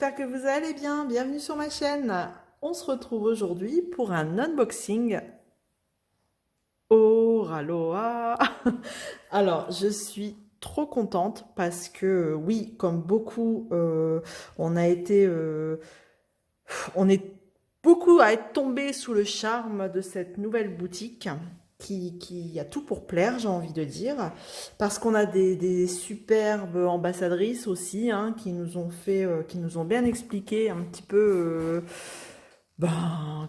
j'espère que vous allez bien. Bienvenue sur ma chaîne. On se retrouve aujourd'hui pour un unboxing. Oh, raloa. Alors, je suis trop contente parce que, oui, comme beaucoup, on est beaucoup à être tombé sous le charme de cette nouvelle boutique qui a tout pour plaire, j'ai envie de dire, parce qu'on a des superbes ambassadrices aussi, hein, qui nous ont fait, qui nous ont bien expliqué un petit peu,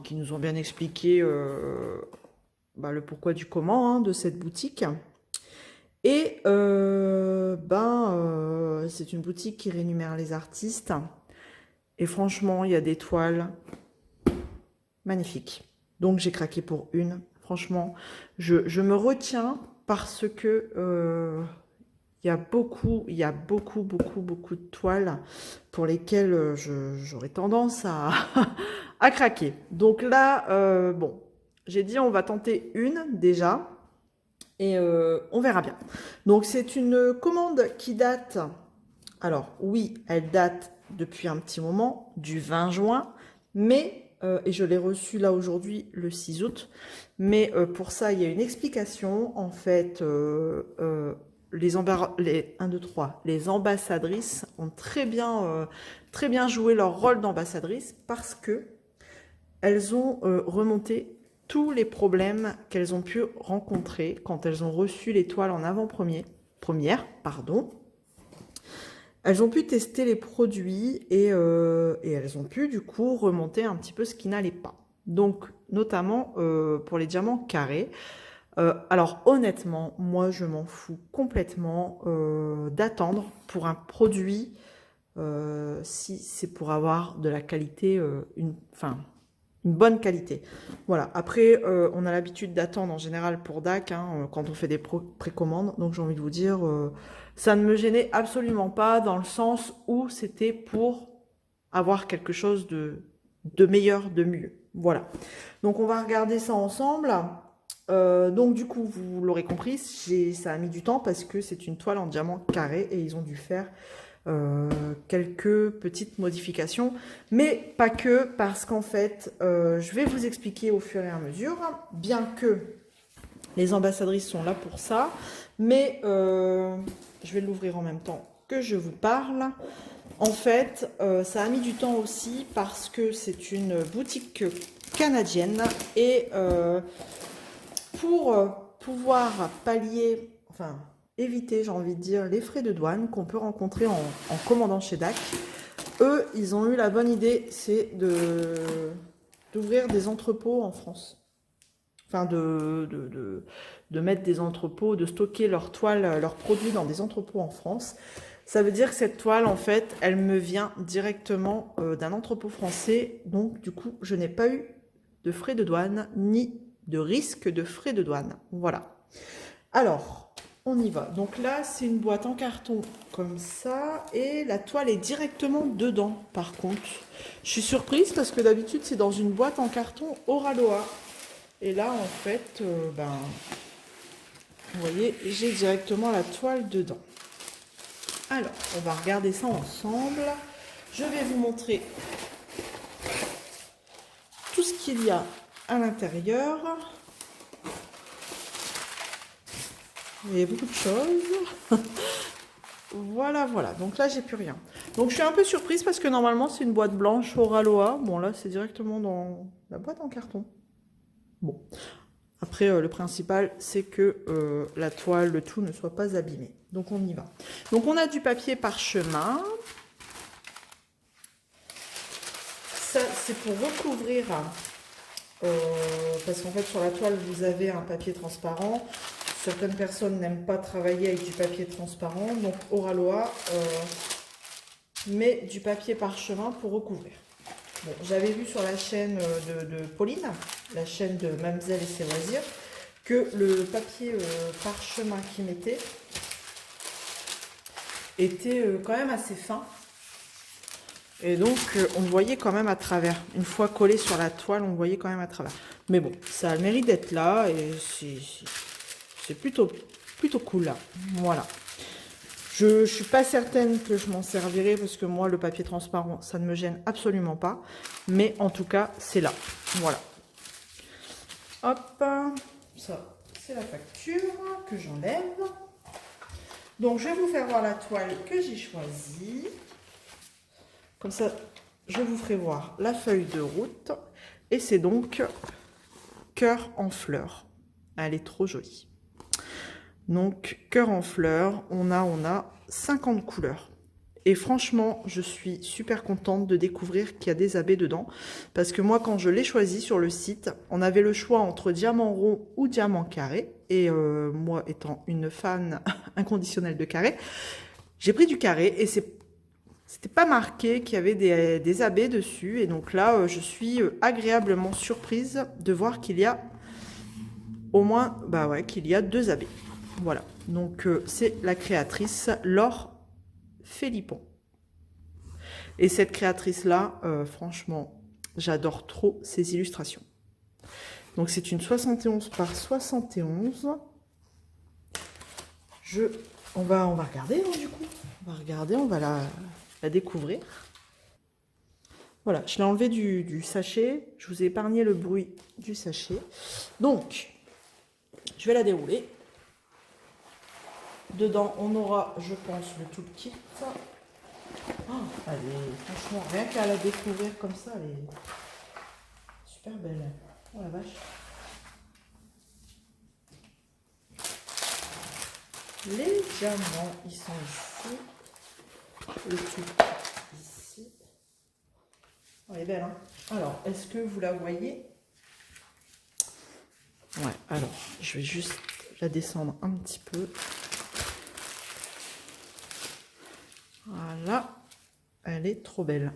qui nous ont bien expliqué le pourquoi du comment, hein, de cette boutique. Et c'est une boutique qui rémunère les artistes. Et franchement, il y a des toiles magnifiques. Donc j'ai craqué pour une. Franchement, je me retiens parce que il y a beaucoup de toiles pour lesquelles j'aurais tendance à, à craquer. Donc là, bon, j'ai dit on va tenter une déjà et on verra bien. Donc c'est une commande qui date, alors oui, elle date depuis un petit moment, du 20 juin, mais, et je l'ai reçue là aujourd'hui le 6 août, mais pour ça il y a une explication. En fait, les 1, 2, 3, les ambassadrices ont très bien joué leur rôle d'ambassadrice parce que elles ont remonté tous les problèmes qu'elles ont pu rencontrer quand elles ont reçu les toiles en avant-première, pardon. Elles ont pu tester les produits et elles ont pu du coup remonter un petit peu ce qui n'allait pas. Donc notamment pour les diamants carrés. Alors honnêtement, moi je m'en fous complètement d'attendre pour un produit si c'est pour avoir de la qualité, une bonne qualité. Voilà, après on a l'habitude d'attendre en général pour DAC, hein, quand on fait des précommandes, donc j'ai envie de vous dire, ça ne me gênait absolument pas dans le sens où c'était pour avoir quelque chose de meilleur, de mieux. Voilà, donc on va regarder ça ensemble. Donc du coup, vous l'aurez compris, ça a mis du temps parce que c'est une toile en diamant carré et ils ont dû faire quelques petites modifications, mais pas que, parce qu'en fait, je vais vous expliquer au fur et à mesure, bien que les ambassadrices sont là pour ça, mais je vais l'ouvrir en même temps que je vous parle. En fait, ça a mis du temps aussi parce que c'est une boutique canadienne et pour pouvoir pallier, éviter, j'ai envie de dire, les frais de douane qu'on peut rencontrer en commandant chez DAC, eux, ils ont eu la bonne idée, c'est d'ouvrir des entrepôts en France. Enfin, de mettre des entrepôts, de stocker leurs toiles, leurs produits dans des entrepôts en France. Ça veut dire que cette toile, en fait, elle me vient directement d'un entrepôt français. Donc, du coup, je n'ai pas eu de frais de douane, ni de risque de frais de douane. Voilà. Alors, on y va. Donc là, c'est une boîte en carton comme ça. Et la toile est directement dedans, par contre. Je suis surprise parce que d'habitude, c'est dans une boîte en carton Oraloa. Et là, en fait, vous voyez, j'ai directement la toile dedans. Alors, on va regarder ça ensemble. Je vais vous montrer tout ce qu'il y a à l'intérieur. Il y a beaucoup de choses. Voilà, voilà. Donc là, j'ai plus rien. Donc, je suis un peu surprise parce que normalement, c'est une boîte blanche Oraloa. Bon, là, c'est directement dans la boîte en carton. Bon. Après, le principal, c'est que la toile, le tout ne soit pas abîmé. Donc, on y va. Donc, on a du papier parchemin. Ça, c'est pour recouvrir, parce qu'en fait, sur la toile, vous avez un papier transparent. Certaines personnes n'aiment pas travailler avec du papier transparent. Donc, Oraloa met du papier parchemin pour recouvrir. Bon, j'avais vu sur la chaîne de Pauline, la chaîne de Mamzelle et ses loisirs, que le papier parchemin qu'ils mettaient était quand même assez fin. Et donc, on le voyait quand même à travers. Une fois collé sur la toile, on le voyait quand même à travers. Mais bon, ça a le mérite d'être là et c'est plutôt cool là. Voilà. Je suis pas certaine que je m'en servirai parce que moi, le papier transparent, ça ne me gêne absolument pas. Mais en tout cas, c'est là. Voilà. Hop, ça, c'est la facture que j'enlève. Donc, je vais vous faire voir la toile que j'ai choisie. Comme ça, je vous ferai voir la feuille de route. Et c'est donc cœur en fleurs. Elle est trop jolie. Donc, cœur en fleurs, on a 50 couleurs. Et franchement, je suis super contente de découvrir qu'il y a des abbés dedans. Parce que moi, quand je l'ai choisi sur le site, on avait le choix entre diamant rond ou diamant carré. Et moi, étant une fan inconditionnelle de carré, j'ai pris du carré et c'était pas marqué qu'il y avait des abbés dessus. Et donc là, je suis agréablement surprise de voir qu'il y a au moins, bah ouais, qu'il y a 2 abbés. Voilà, donc c'est la créatrice Laure Philippon. Et cette créatrice-là, franchement, j'adore trop ses illustrations. Donc c'est une 71 par 71. On va regarder, hein, du coup. On va regarder, on va la découvrir. Voilà, je l'ai enlevé du sachet. Je vous ai épargné le bruit du sachet. Donc, je vais la dérouler. Dedans, on aura, je pense, le tout kit. Oh, elle est, franchement, rien qu'à la découvrir comme ça, elle est super belle. Oh la vache. Les diamants, ils sont ici. Le tout ici. Oh, elle est belle, hein. Alors, est-ce que vous la voyez? Ouais, alors, je vais juste la descendre un petit peu. Voilà, elle est trop belle.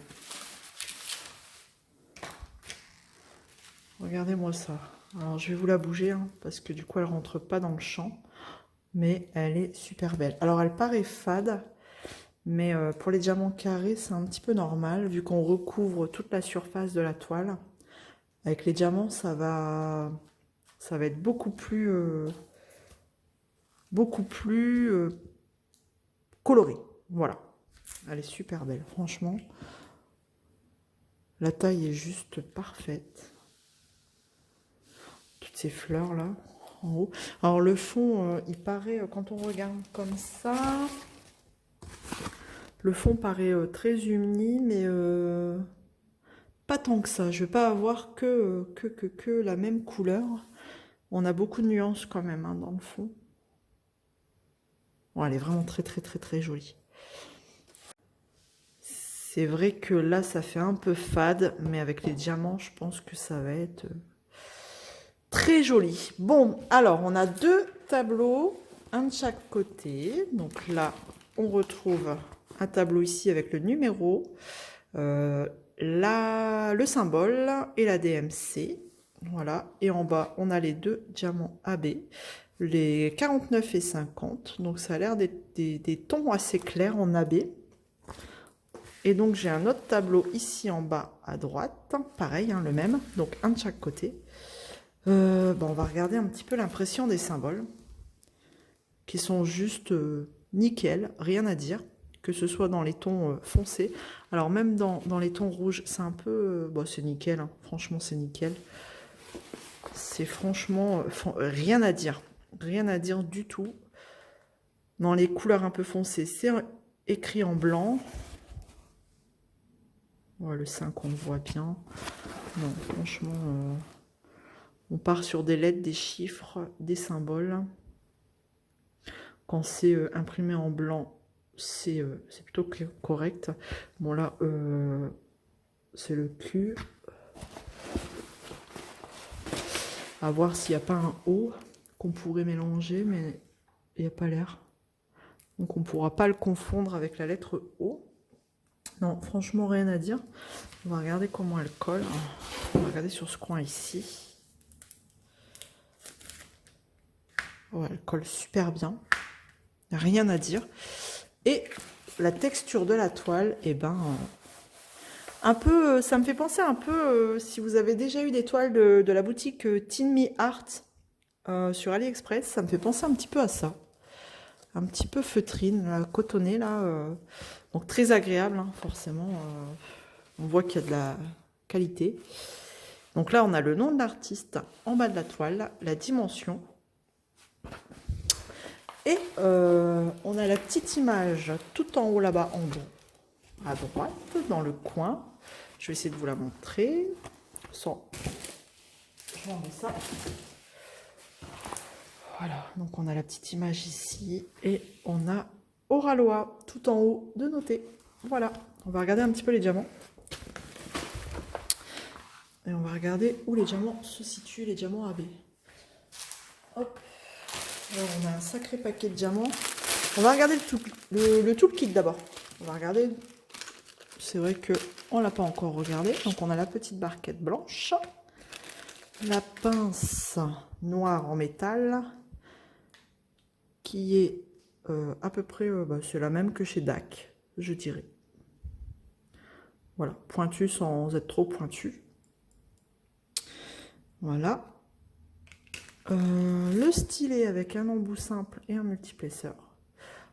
Regardez-moi ça. Alors, je vais vous la bouger, hein, parce que du coup, elle rentre pas dans le champ. Mais elle est super belle. Alors, elle paraît fade, mais pour les diamants carrés, c'est un petit peu normal, vu qu'on recouvre toute la surface de la toile. Avec les diamants, ça va être beaucoup plus coloré. Voilà. Elle est super belle, franchement. La taille est juste parfaite. Toutes ces fleurs là, en haut. Alors le fond, il paraît, quand on regarde comme ça, le fond paraît très uni, mais pas tant que ça. Je vais pas avoir que la même couleur. On a beaucoup de nuances quand même, hein, dans le fond. Bon, elle est vraiment très très très très jolie. C'est vrai que là, ça fait un peu fade, mais avec les diamants, je pense que ça va être très joli. Bon, alors, on a 2 tableaux, un de chaque côté. Donc là, on retrouve un tableau ici avec le numéro, le symbole et la DMC. Voilà, et en bas, on a les 2 diamants AB, les 49 et 50. Donc ça a l'air d'être des tons assez clairs en AB. Et donc j'ai un autre tableau ici en bas à droite, pareil, hein, le même, donc un de chaque côté. Bon, on va regarder un petit peu l'impression des symboles, qui sont juste nickel, rien à dire, que ce soit dans les tons foncés. Alors même dans les tons rouges, c'est un peu... bon, c'est nickel, hein, franchement c'est nickel. C'est franchement rien à dire du tout. Dans les couleurs un peu foncées, c'est écrit en blanc. Ouais, le 5, on le voit bien. Non, franchement, on part sur des lettres, des chiffres, des symboles. Quand c'est imprimé en blanc, c'est plutôt correct. Bon, là, c'est le Q. À voir s'il n'y a pas un O qu'on pourrait mélanger, mais il n'y a pas l'air. Donc, on ne pourra pas le confondre avec la lettre O. Non, franchement, rien à dire. On va regarder comment elle colle. On va regarder sur ce coin ici. Oh, elle colle super bien. Rien à dire. Et la texture de la toile, eh ben, un peu, ça me fait penser un peu, si vous avez déjà eu des toiles de la boutique Teen Me Art sur AliExpress, ça me fait penser un petit peu à ça. un petit peu feutrine, là, cotonnée, là. Donc très agréable, hein, forcément. On voit qu'il y a de la qualité. Donc là, on a le nom de l'artiste en bas de la toile, la dimension. Et on a la petite image tout en haut là-bas, en bas, à droite, dans le coin. Je vais essayer de vous la montrer. Sans... Je vais enlever ça. Voilà, donc on a la petite image ici. Et on a Oralois tout en haut de noter. Voilà, on va regarder un petit peu les diamants. Et on va regarder où les diamants se situent, les diamants AB. Hop. Alors on a un sacré paquet de diamants. On va regarder le toolkit d'abord. On va regarder. C'est vrai qu'on ne l'a pas encore regardé. Donc on a la petite barquette blanche. La pince noire en métal. Qui est à peu près, c'est la même que chez DAC, je dirais. Voilà, pointu sans être trop pointu. Voilà. Le stylet avec un embout simple et un multiplesseur.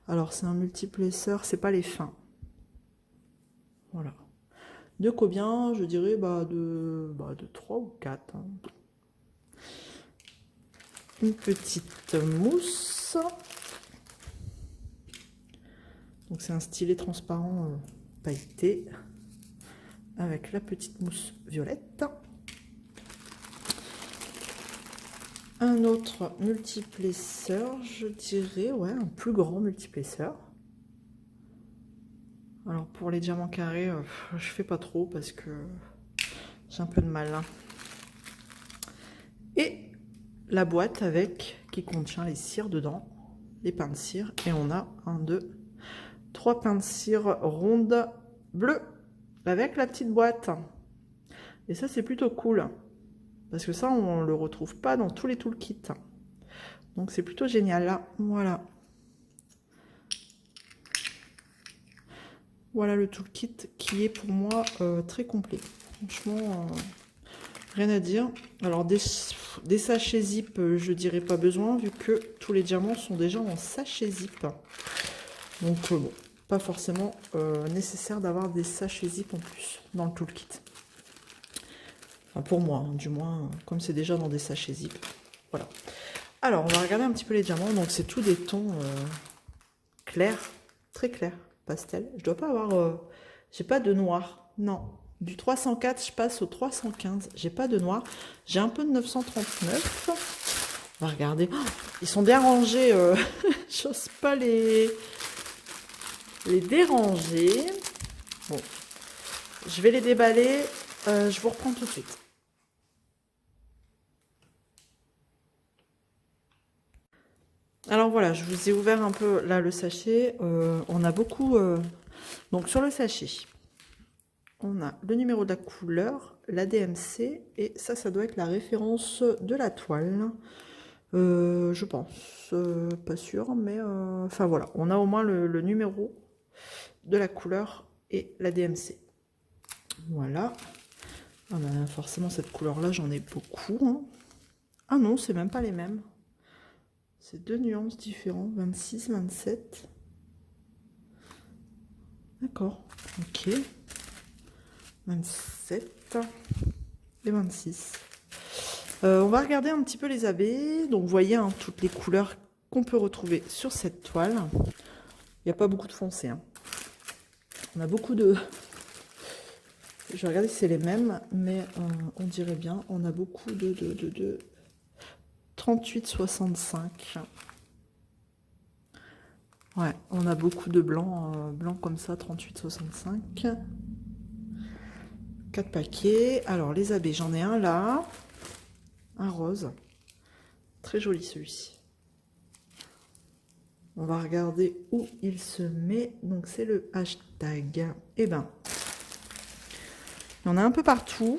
Alors c'est un multiplesseur, c'est pas les fins. Voilà. De combien? Je dirais de 3 ou 4. Hein. Une petite mousse. Donc c'est un stylet transparent pailleté avec la petite mousse violette. Un autre multiplesseur, je dirais, ouais, un plus grand multiplesseur. Alors pour les diamants carrés, je fais pas trop parce que j'ai un peu de mal. Hein. Et la boîte qui contient les cires dedans, les pains de cire. Et on a 1, 2, 3 pains de cire rondes bleues avec la petite boîte. Et ça, c'est plutôt cool. Parce que ça, on ne le retrouve pas dans tous les toolkits. Donc, c'est plutôt génial. Là, voilà. Voilà le toolkit qui est pour moi très complet. Franchement, rien à dire. Alors, des sachets zip, je dirais pas besoin, vu que tous les diamants sont déjà en sachet zip. Donc, bon, pas forcément nécessaire d'avoir des sachets zip en plus dans le toolkit. Enfin, pour moi, hein, du moins, comme c'est déjà dans des sachets zip. Voilà. Alors, on va regarder un petit peu les diamants. Donc, c'est tout des tons clairs, très clairs, pastel. Je dois pas avoir... j'ai pas de noir. Non. Du 304, je passe au 315. J'ai pas de noir. J'ai un peu de 939. On va regarder. Oh, ils sont bien rangés. J'ose pas les déranger. Bon. Je vais les déballer. Je vous reprends tout de suite. Alors voilà, je vous ai ouvert un peu là le sachet. On a beaucoup... Donc sur le sachet, on a le numéro de la couleur, la DMC, et ça doit être la référence de la toile. Je pense, pas sûr, mais... Enfin voilà, on a au moins le numéro de la couleur et la DMC. Voilà. Ah ben, forcément, cette couleur-là, j'en ai beaucoup. Hein. Ah non, c'est même pas les mêmes. C'est deux nuances différentes, 26, 27. D'accord, ok. 27 et 26. On va regarder un petit peu les AB. Donc, vous voyez hein, toutes les couleurs qu'on peut retrouver sur cette toile. Il n'y a pas beaucoup de foncé. Hein. On a beaucoup de... Je vais regarder si c'est les mêmes, mais on dirait bien. On a beaucoup de 38,65. Ouais, on a beaucoup de blanc, blanc comme ça, 38,65. 4 paquets. Alors, les AB, j'en ai un là. Un rose. Très joli celui-ci. On va regarder où il se met. Donc, c'est le hashtag. Eh ben, il y en a un peu partout.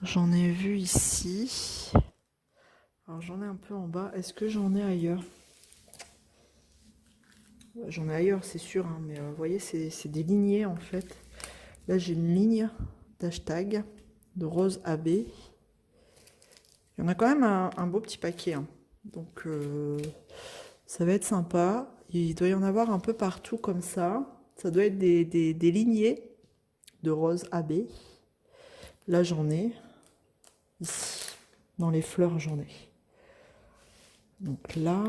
J'en ai vu ici. Alors, j'en ai un peu en bas. Est-ce que j'en ai ailleurs? J'en ai ailleurs, c'est sûr. Hein, mais vous voyez, c'est des lignées, en fait. Là, j'ai une ligne d'hashtag de rose AB. Il y en a quand même un beau petit paquet, hein. Donc, ça va être sympa. Il doit y en avoir un peu partout comme ça. Ça doit être des lignées de rose AB. Là, j'en ai. Ici, dans les fleurs, j'en ai. Donc là...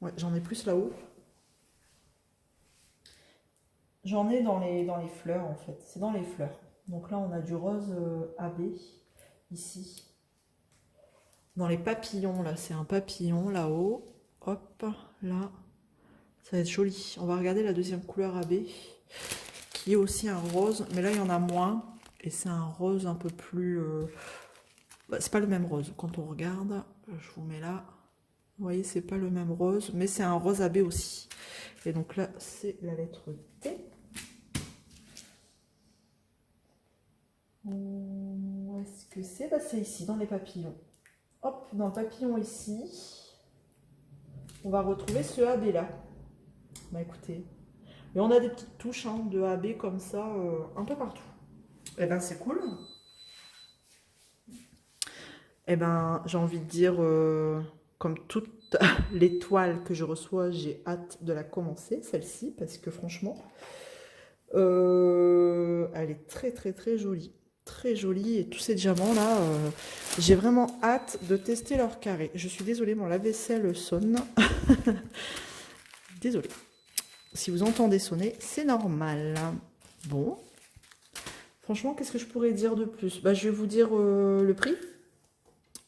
Ouais, j'en ai plus là-haut. J'en ai dans les fleurs, en fait. C'est dans les fleurs. Donc là, on a du rose AB, ici. Dans les papillons, là, c'est un papillon là-haut. Hop, là. Ça va être joli. On va regarder la deuxième couleur AB, qui est aussi un rose. Mais là, il y en a moins. Et c'est un rose un peu plus... Bah, c'est pas le même rose. Quand on regarde, je vous mets là. Vous voyez, c'est pas le même rose. Mais c'est un rose AB aussi. Et donc là, c'est la lettre T. Où est-ce que c'est? Bah, c'est ici, dans les papillons. Hop, dans le papillon ici, on va retrouver ce AB là. Bah écoutez, et on a des petites touches hein, de AB comme ça, un peu partout. Et ben c'est cool. Et ben j'ai envie de dire, comme toutes les toiles que je reçois, j'ai hâte de la commencer, celle-ci, parce que franchement, elle est très très très jolie. Très jolie, et tous ces diamants là, j'ai vraiment hâte de tester leur carré. Je suis désolée, mon lave-vaisselle sonne. Désolée. Si vous entendez sonner, c'est normal. Bon. Franchement, qu'est-ce que je pourrais dire de plus? Bah, je vais vous dire le prix.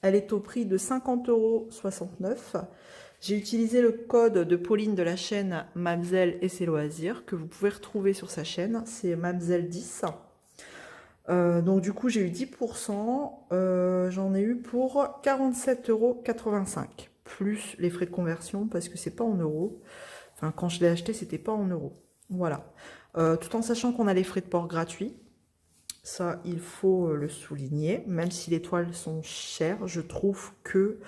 Elle est au prix de 50,69 €. J'ai utilisé le code de Pauline de la chaîne Mamzelle et ses loisirs que vous pouvez retrouver sur sa chaîne. C'est Mamzelle10. Donc du coup, j'ai eu 10%. J'en ai eu pour 47,85 €. Plus les frais de conversion parce que c'est pas en euros. Enfin, quand je l'ai acheté, c'était pas en euros. Voilà. Tout en sachant qu'on a les frais de port gratuits. Ça, il faut le souligner. Même si les toiles sont chères, je trouve que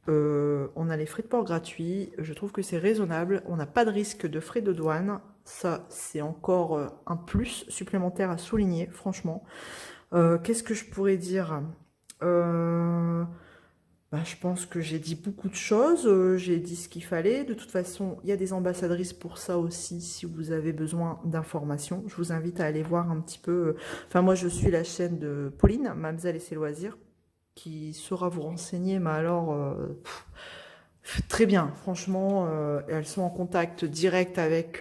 on a les frais de port gratuits. Je trouve que c'est raisonnable. On n'a pas de risque de frais de douane. Ça, c'est encore un plus supplémentaire à souligner, franchement. Qu'est-ce que je pourrais dire? Bah, je pense que j'ai dit beaucoup de choses, j'ai dit ce qu'il fallait. De toute façon, il y a des ambassadrices pour ça aussi, si vous avez besoin d'informations. Je vous invite à aller voir un petit peu. Enfin, moi, je suis la chaîne de Pauline, Mamzelle et ses loisirs, qui saura vous renseigner, mais alors, très bien. Franchement, elles sont en contact direct avec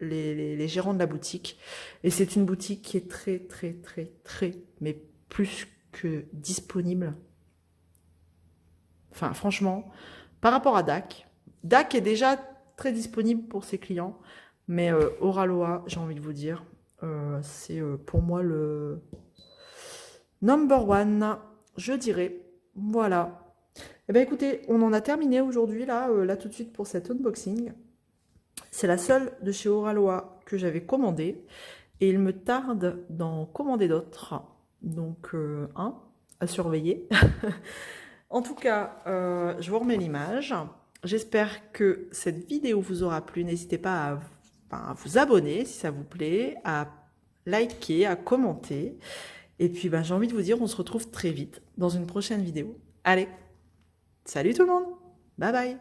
les gérants de la boutique. Et c'est une boutique qui est très, très, très, très, mais plus que disponible. Enfin, franchement, par rapport à DAC, DAC est déjà très disponible pour ses clients, mais Oraloa, j'ai envie de vous dire, c'est pour moi le number one, je dirais. Voilà. Eh bien, écoutez, on en a terminé aujourd'hui, là tout de suite pour cet unboxing. C'est la seule de chez Oraloa que j'avais commandée, et il me tarde d'en commander d'autres. Donc, à surveiller. En tout cas, je vous remets l'image. J'espère que cette vidéo vous aura plu. N'hésitez pas à vous abonner si ça vous plaît, à liker, à commenter. Et puis, j'ai envie de vous dire, on se retrouve très vite dans une prochaine vidéo. Allez, salut tout le monde. Bye bye.